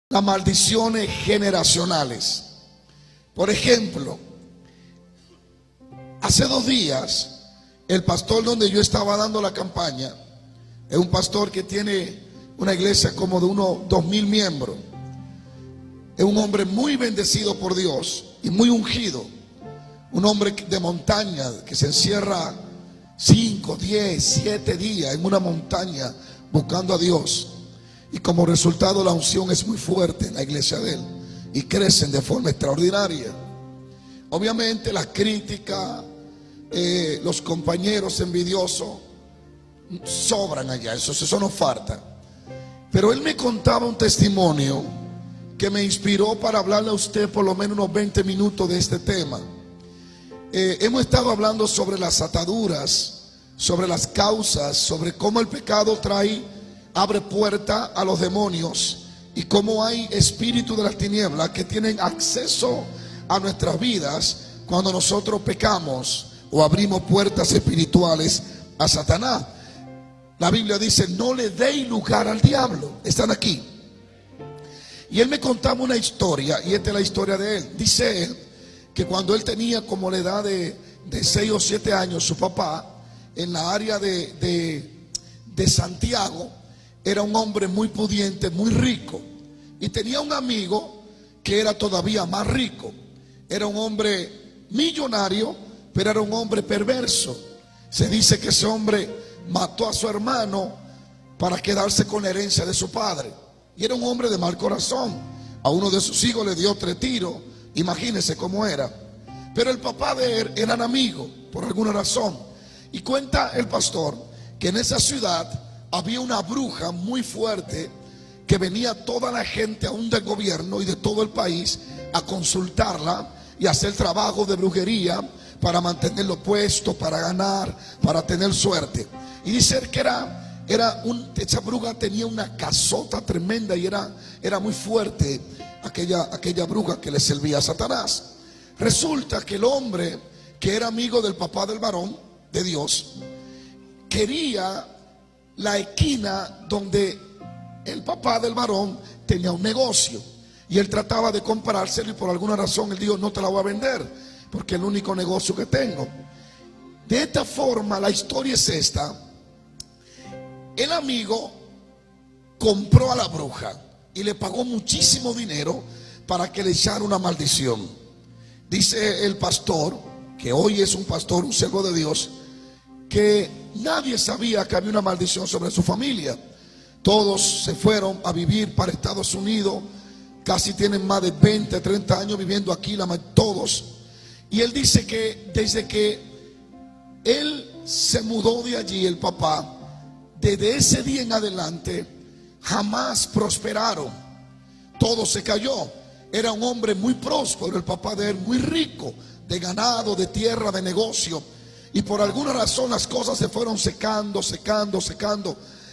las maldiciones generacionales. Por ejemplo, hace 2 días, el pastor donde yo estaba dando la campaña, es un pastor que tiene una iglesia como de unos 2,000 miembros. Es un hombre muy bendecido por Dios y muy ungido. Un hombre de montaña que se encierra 5, 10, 7 días en una montaña buscando a Dios. Y como resultado la unción es muy fuerte en la iglesia de él y crecen de forma extraordinaria. Obviamente la crítica, los compañeros envidiosos sobran allá, eso no falta. Pero él me contaba un testimonio que me inspiró para hablarle a usted por lo menos unos 20 minutos de este tema. Hemos estado hablando sobre las ataduras, sobre las causas, sobre cómo el pecado abre puerta a los demonios y cómo hay espíritus de las tinieblas que tienen acceso a nuestras vidas cuando nosotros pecamos o abrimos puertas espirituales a Satanás. La Biblia dice: no le deis lugar al diablo. Están aquí. Y él me contaba una historia, y esta es la historia de él. Dice él que cuando él tenía como la edad de 6 o 7 años, su papá, en la área de Santiago, era un hombre muy pudiente, muy rico. Y tenía un amigo que era todavía más rico. Era un hombre millonario, pero era un hombre perverso. Se dice que ese hombre mató a su hermano para quedarse con la herencia de su padre. Y era un hombre de mal corazón. A uno de sus hijos le dio 3 tiros. Imagínense cómo era. Pero el papá de él eran amigos por alguna razón. Y cuenta el pastor que en esa ciudad había una bruja muy fuerte que venía toda la gente, aún del gobierno y de todo el país, a consultarla y hacer trabajo de brujería para mantenerlo puesto, para ganar, para tener suerte. Y dice que esa bruja tenía una casota tremenda y era muy fuerte aquella bruja que le servía a Satanás. Resulta que el hombre que era amigo del papá del varón de Dios quería la esquina donde el papá del varón tenía un negocio, y él trataba de comprárselo, y por alguna razón él dijo: no te la voy a vender porque es el único negocio que tengo. De esta forma la historia es esta: el amigo compró a la bruja y le pagó muchísimo dinero para que le echara una maldición. Dice el pastor, que hoy es un pastor, un siervo de Dios, que nadie sabía que había una maldición sobre su familia. Todos se fueron a vivir para Estados Unidos. Casi tienen más de 20, 30 años viviendo aquí, todos. Y él dice que desde que él se mudó de allí, el papá, desde ese día en adelante jamás prosperaron. Todo se cayó. Era un hombre muy próspero, el papá de él, muy rico, de ganado, de tierra, de negocio. Y por alguna razón las cosas se fueron secando,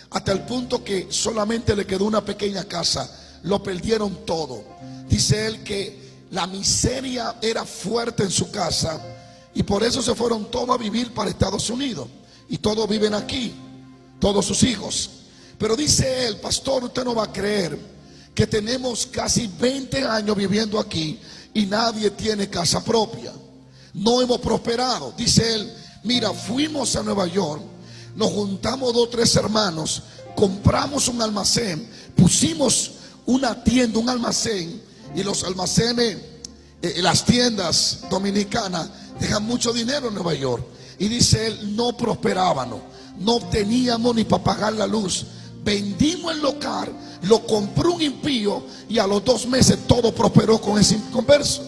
hasta el punto que solamente le quedó una pequeña casa. Lo perdieron todo. Dice él que la miseria era fuerte en su casa, y por eso se fueron todos a vivir para Estados Unidos. Y todos viven aquí, todos sus hijos. Pero dice él: pastor, usted no va a creer que tenemos casi 20 años viviendo aquí y nadie tiene casa propia. No hemos prosperado. Dice él: mira, fuimos a Nueva York, nos juntamos 2 o 3 hermanos, compramos un almacén, pusimos una tienda, un almacén, y los almacenes, las tiendas dominicanas dejan mucho dinero en Nueva York. Y dice él: no prosperábamos, no teníamos ni para pagar la luz. Vendimos el local, lo compró un impío, y a los 2 meses todo prosperó con ese inconverso.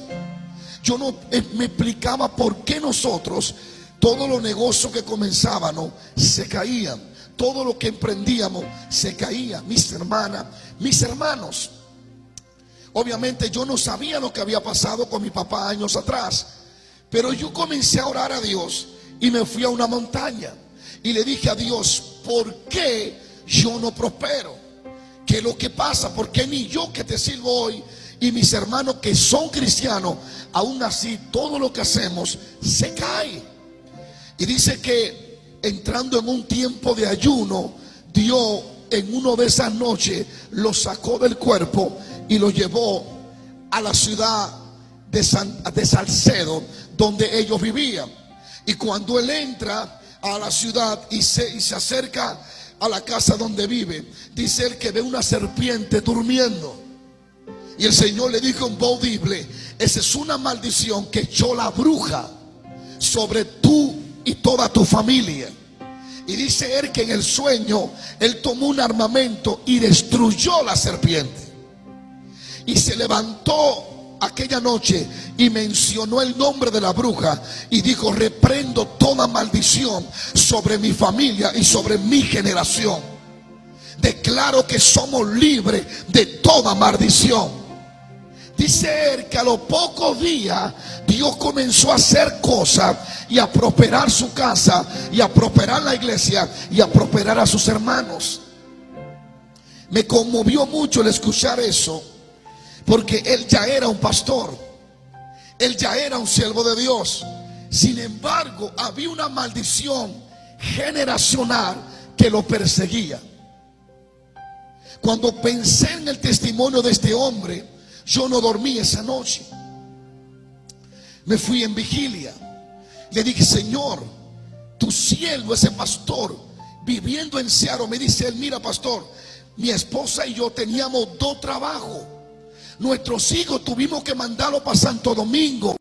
Yo no me explicaba por qué nosotros, todos los negocios que comenzábamos se caían, todo lo que emprendíamos se caía. Mis hermanas, mis hermanos, obviamente yo no sabía lo que había pasado con mi papá años atrás, pero yo comencé a orar a Dios y me fui a una montaña y le dije a Dios: ¿por qué yo no prospero? ¿Qué es lo que pasa? ¿Por qué ni yo, que te sirvo hoy, y mis hermanos que son cristianos, aún así todo lo que hacemos se cae? Y dice que entrando en un tiempo de ayuno, Dios en una de esas noches lo sacó del cuerpo y lo llevó a la ciudad de Salcedo, donde ellos vivían. Y cuando él entra a la ciudad y se acerca a la casa donde vive, dice él que ve una serpiente durmiendo. Y el Señor le dijo en voz audible: esa es una maldición que echó la bruja sobre tú y toda tu familia. Y dice él que en el sueño él tomó un armamento y destruyó la serpiente. Y se levantó aquella noche y mencionó el nombre de la bruja y dijo: reprendo toda maldición sobre mi familia y sobre mi generación. Declaro que somos libres de toda maldición. Dice él que a los pocos días Dios comenzó a hacer cosas y a prosperar su casa y a prosperar la iglesia y a prosperar a sus hermanos. Me conmovió mucho el escuchar eso, porque él ya era un pastor, él ya era un siervo de Dios. Sin embargo, había una maldición generacional que lo perseguía. Cuando pensé en el testimonio de este hombre, yo no dormí esa noche. Me fui en vigilia. Le dije: Señor, tu siervo, ese pastor, viviendo en Seattle, me dice él: mira, pastor, mi esposa y yo teníamos 2 trabajos. Nuestros hijos tuvimos que mandarlos para Santo Domingo